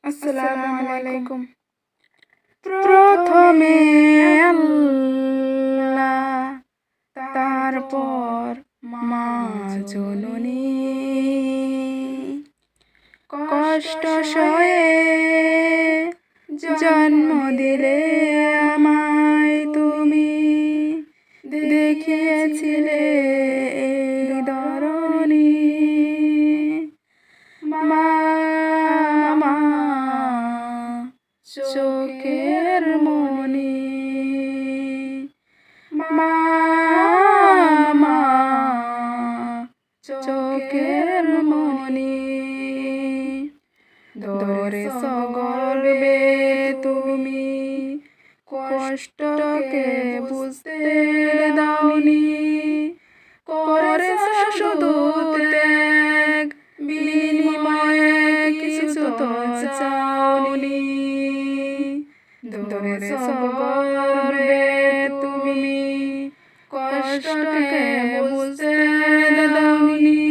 আসসালামু আলাইকুম। প্রথমে আল্লাহ, তারপর মা জননী, কষ্ট সয়ে জন্ম দিলে আমায় তুমি, দেখিয়েছিলে এই ধরনী। মা মা চোখের মনি, মা মা চোখের মনি, ধরে সগর্বে তুমি কষ্টকে বুঝতে দাওনি, করেছ শুধু ত্যাগ, বিনিময়ে কিছু তো চাওনি। ধরে সগর্বে তুমি কষ্টকে বুঝতে দাওনি,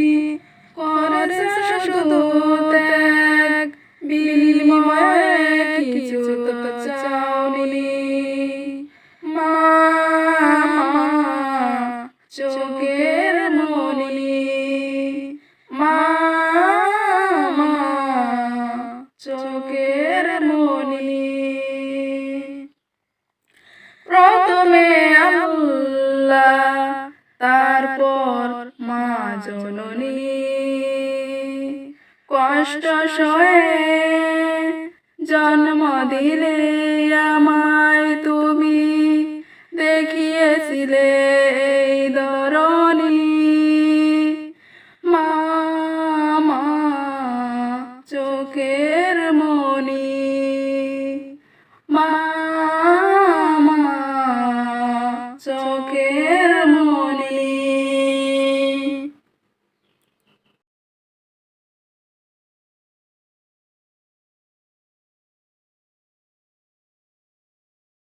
করেছ শুধু ত্যাগ, বিনিময়ে কিছু তো চাওনি। মা মা চোখের মনি, মা মা চোখের মনি। প্রথমে আল্লাহ, তারপর মা জননী, কষ্ট সয়ে জন্ম দিলে আমায় তুমি, দেখিয়েছিলে এই ধরনী। মা মা চোখের মনি, মা